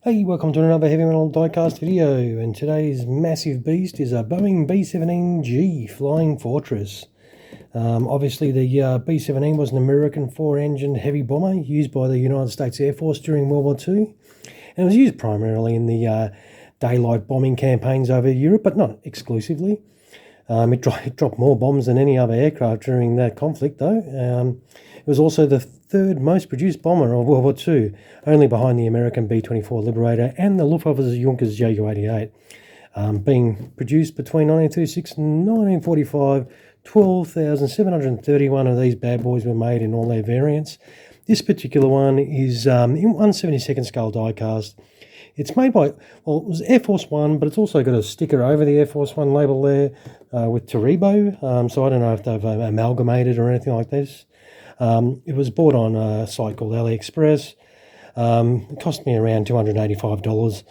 Hey, welcome to another Heavy Metal Diecast video, and today's massive beast is a Boeing B-17G Flying Fortress. Obviously the B-17 was an American four-engined heavy bomber used by the United States Air Force during World War II, and it was used primarily in the daylight bombing campaigns over Europe, but not exclusively. It dropped more bombs than any other aircraft during that conflict, though. It was also the third most produced bomber of World War II, only behind the American B-24 Liberator and the Luftwaffe's Junkers Ju-88. Being produced between 1936 and 1945, 12,731 of these bad boys were made in all their variants. This particular one is in 1/72nd scale diecast. It's made by, well, it was Air Force One, but it's also got a sticker over the Air Force One label there with Teribo. So I don't know if they've amalgamated or anything like this. It was bought on a site called AliExpress. It cost me around $285.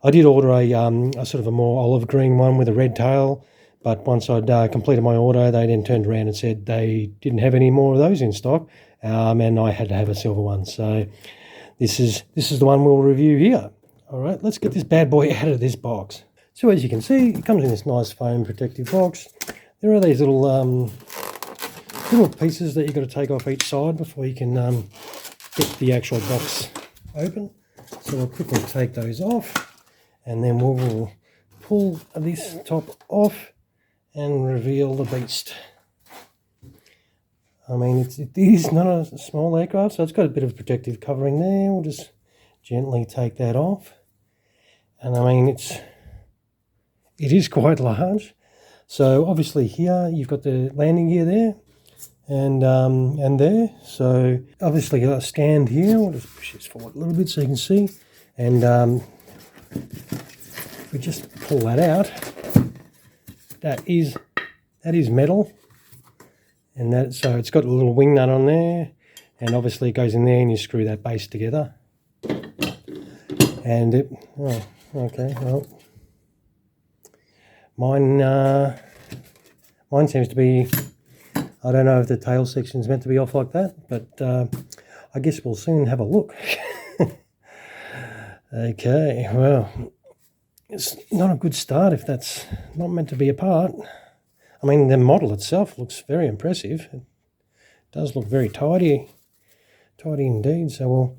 I did order a sort of a more olive green one with a red tail, but once I'd completed my order, they then turned around and said they didn't have any more of those in stock, and I had to have a silver one. So this is the one we'll review here. All right, let's get this bad boy out of this box. So as you can see, it comes in this nice foam protective box. There are these little pieces that you've got to take off each side before you can get the actual box open. So we'll quickly take those off, and then we'll pull this top off and reveal the beast. I mean, it is not a small aircraft, so it's got a bit of protective covering there. We'll just gently take that off. And I mean, it is quite large. So obviously here you've got the landing gear there, and there. So obviously got a stand here. We'll just push this forward a little bit so you can see. And we just pull that out. That is metal, and so it's got a little wing nut on there, and obviously it goes in there, and you screw that base together. And it, oh, okay, well, mine seems to be, I don't know if the tail section is meant to be off like that, but I guess we'll soon have a look. Okay, well, it's not a good start if that's not meant to be a part. I mean, the model itself looks very impressive. It does look very tidy indeed. So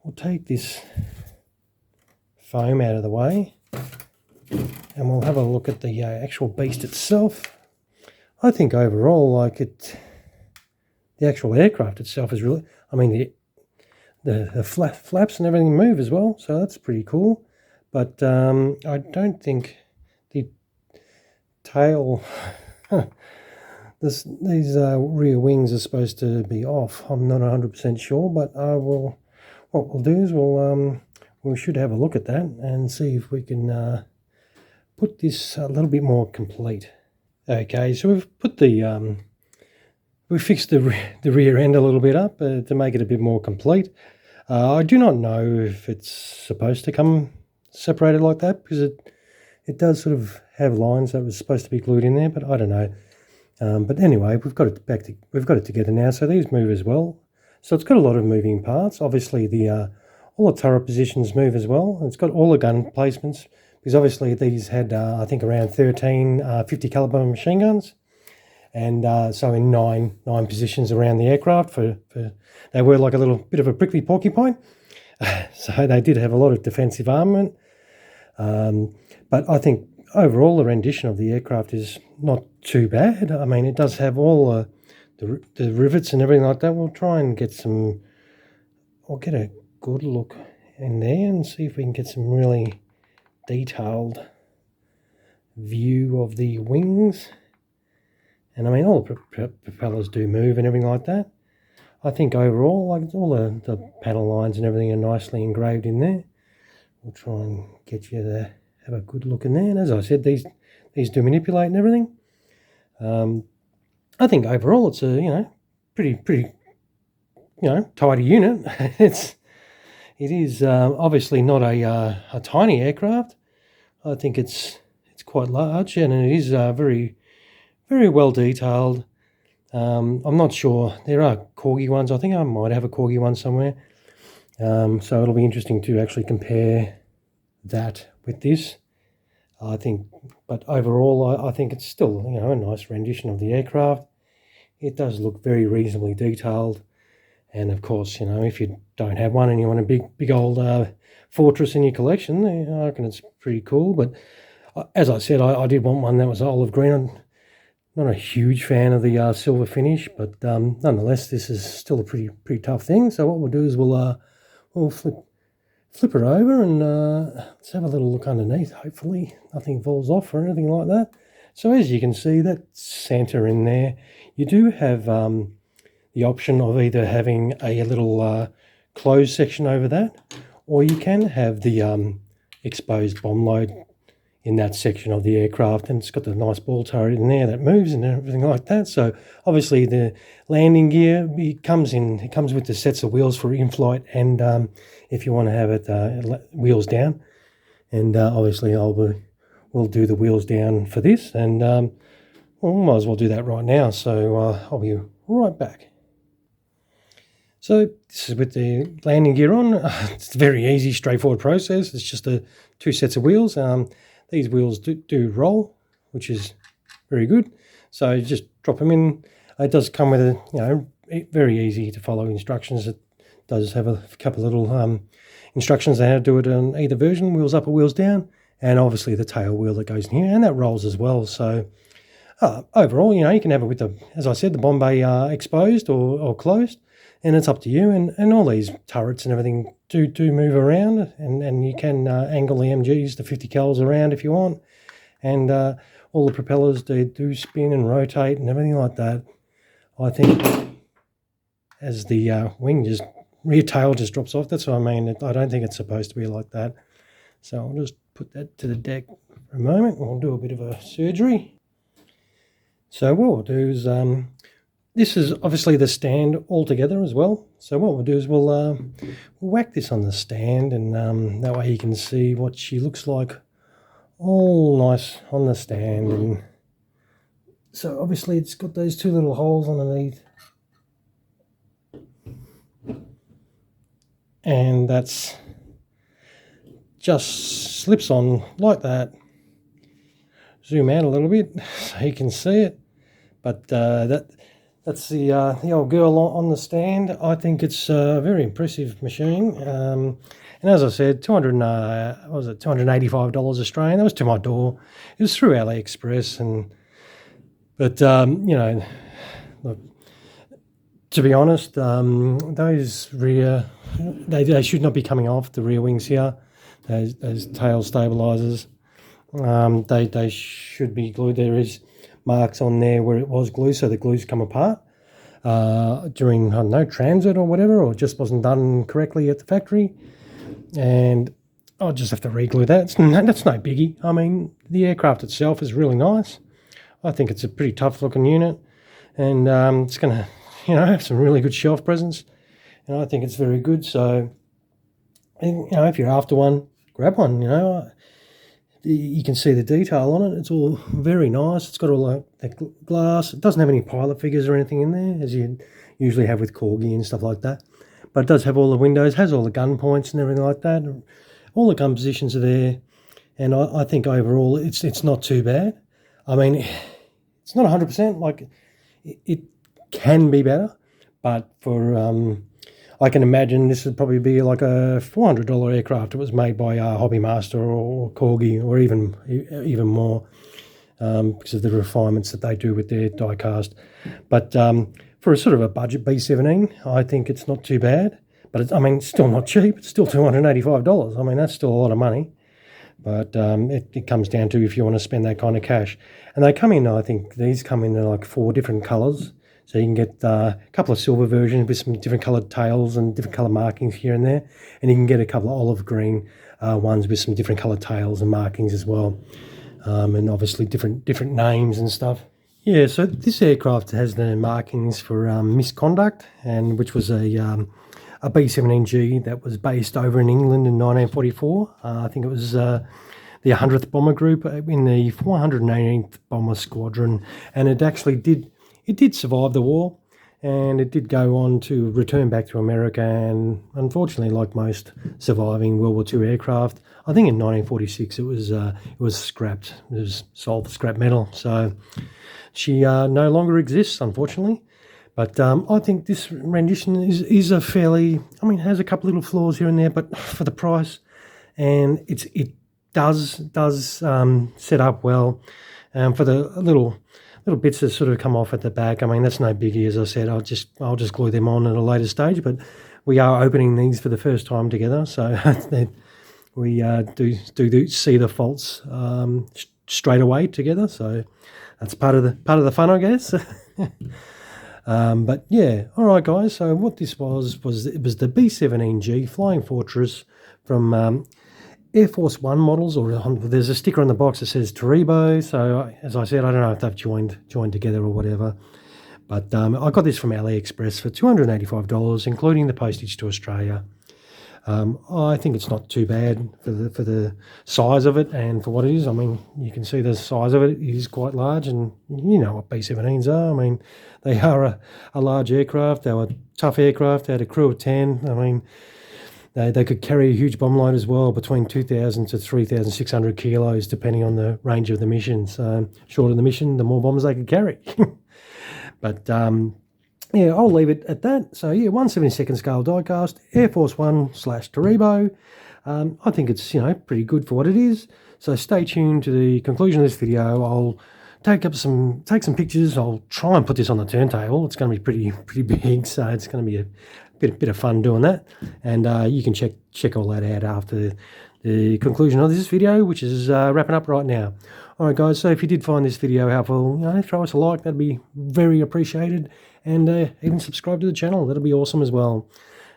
we'll take this foam out of the way, and we'll have a look at the actual beast itself. I think overall, like the actual aircraft itself is really, I mean, the flaps and everything move as well, so that's pretty cool. But I don't think the tail, these rear wings are supposed to be off. I'm not 100% sure, but what we'll do is we should have a look at that and see if we can put this a little bit more complete. Okay, so we've put we fixed the rear end a little bit up to make it a bit more complete. I do not know if it's supposed to come separated like that, because it does sort of have lines that was supposed to be glued in there, but I don't know. But anyway, we've got it together now. So these move as well. So it's got a lot of moving parts. Obviously all the turret positions move as well. It's got all the gun placements, because obviously these had I think around 13 50 caliber machine guns, and so in nine positions around the aircraft. They were like a little bit of a prickly porcupine. So they did have a lot of defensive armament. But I think overall the rendition of the aircraft is not too bad. I mean, it does have all the rivets and everything like that. We'll try and get a good look in there and see if we can get some really detailed view of the wings. And I mean, all the propellers do move and everything like that. I think overall, like all the panel lines and everything are nicely engraved in there. We'll try and get you to have a good look in there. And as I said, these do manipulate and everything. I think overall it's a pretty tidy unit. It is obviously not a tiny aircraft. I think it's quite large, and it is very well detailed. I'm not sure. There are corgi ones. I think I might have a corgi one somewhere. So it'll be interesting to actually compare that with this. I think, but overall, I think it's still, you know, a nice rendition of the aircraft. It does look very reasonably detailed. And of course, you know, if you don't have one and you want a big old fortress in your collection, I reckon it's pretty cool. But as I said, I did want one that was olive green. I'm not a huge fan of the silver finish, but nonetheless, this is still a pretty tough thing. So what we'll do is we'll flip her over and let's have a little look underneath. Hopefully nothing falls off or anything like that. So as you can see, that center in there, you do have the option of either having a little closed section over that, or you can have the exposed bomb load in that section of the aircraft, and it's got the nice ball turret in there that moves and everything like that. So obviously the landing gear, it comes with the sets of wheels for in-flight, and if you want to have it wheels down, and obviously we'll do the wheels down for this, and we might as well do that right now. So I'll be right back. So this is with the landing gear on. It's a very easy, straightforward process. It's just two sets of wheels. These wheels do roll, which is very good. So you just drop them in. It does come with a, you know, very easy to follow instructions. It does have a couple of little instructions on how to do it on either version, wheels up or wheels down, and obviously the tail wheel that goes in here, and that rolls as well. So overall, you know, you can have it with the, as I said, the Bombay exposed or closed, and it's up to you. And all these turrets and everything do move around, and you can angle the MGs to 50 cals around if you want, and all the propellers do spin and rotate and everything like that. I think as the rear tail just drops off, that's what I mean. I don't think it's supposed to be like that. So I'll just put that to the deck for a moment. We'll do a bit of a surgery. So what we'll do is, this is obviously the stand altogether as well. So what we'll do is we'll whack this on the stand, and that way you can see what she looks like all nice on the stand. And so obviously it's got those two little holes underneath, and that's just slips on like that. Zoom out a little bit so you can see it, but that's the old girl on the stand. I think it's a very impressive machine, and as I said, $285 Australian. That was to my door. It was through AliExpress, but you know, look, to be honest, those rear, they should not be coming off the rear wings here. Those tail stabilizers, they should be glued. There is marks on there where it was glued, so the glues come apart during, I don't know, transit or whatever, or just wasn't done correctly at the factory, and I'll just have to re-glue that. That's no biggie. I mean, the aircraft itself is really nice. I think it's a pretty tough looking unit, and it's going to, you know, have some really good shelf presence, and I think it's very good. So, you know, if you're after one, grab one. You know, you can see the detail on it. It's all very nice. It's got all that glass. It doesn't have any pilot figures or anything in there, as you usually have with Corgi and stuff like that. But it does have all the windows, has all the gun points and everything like that. All the gun positions are there, and I think overall it's not too bad. I mean, it's not 100%. Like, it can be better, but for I can imagine this would probably be like a $400 aircraft. It was made by Hobby Master or Corgi, or even more, because of the refinements that they do with their diecast. But for a sort of a budget B-17, I think it's not too bad. But it's, I mean, it's still not cheap. It's still $285. I mean, that's still a lot of money. But it comes down to if you want to spend that kind of cash. And they come in, I think these come in like 4 different colours. So you can get a couple of silver versions with some different coloured tails and different colour markings here and there. And you can get a couple of olive green ones with some different coloured tails and markings as well. And obviously different names and stuff. Yeah, so this aircraft has the markings for misconduct, and which was a B-17G that was based over in England in 1944. I think it was the 100th Bomber Group in the 418th Bomber Squadron, and it actually did survive the war, and it did go on to return back to America, and unfortunately, like most surviving World War II aircraft, I think in 1946 it was scrapped. It was sold for scrap metal, so she no longer exists, unfortunately. But I think this rendition is a fairly, I mean, it has a couple little flaws here and there, but for the price, and it does set up well. For the little bits that sort of come off at the back, I mean, that's no biggie. As I said, I'll just glue them on at a later stage. But we are opening these for the first time together, so we do see the faults straight away together. So that's part of the fun, I guess. But yeah, all right, guys. So what this was it was the B-17G Flying Fortress from Air Force One models, or there's a sticker on the box that says Toribo. So as I said, I don't know if they've joined together or whatever. But I got this from AliExpress for $285, including the postage to Australia. I think it's not too bad for the size of it and for what it is. I mean, you can see the size of it is quite large, and you know what B-17s are. I mean, they are a large aircraft. They were tough aircraft. They had a crew of 10. I mean, they could carry a huge bomb load as well, between 2,000 to 3,600 kilos, depending on the range of the mission. So shorter the mission, the more bombs they could carry. But yeah, I'll leave it at that. So yeah, 1/72 scale diecast, Air Force One / Toribo. I think it's, you know, pretty good for what it is. So stay tuned to the conclusion of this video. I'll take some pictures. I'll try and put this on the turntable. It's going to be pretty big, so it's going to be a bit of fun doing that. And you can check all that out after the conclusion of this video, which is wrapping up right now. All right, guys, so if you did find this video helpful, you know, throw us a like. That'd be very appreciated. And even subscribe to the channel. That'll be awesome as well.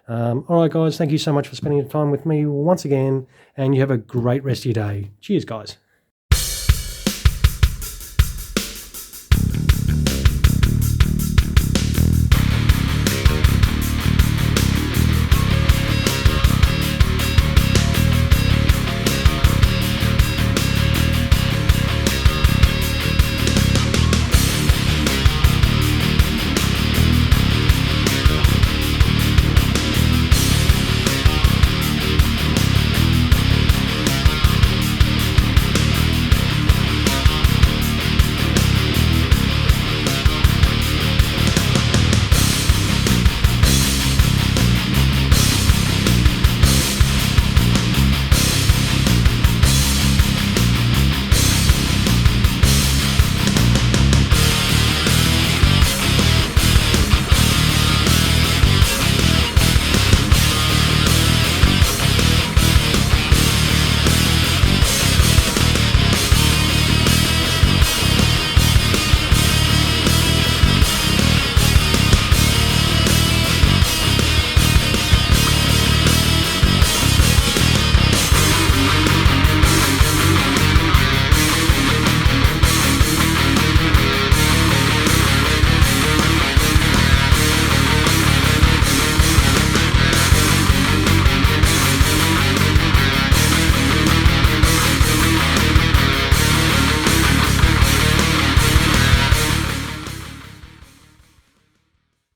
All right, guys, thank you so much for spending your time with me once again, and you have a great rest of your day. Cheers, guys.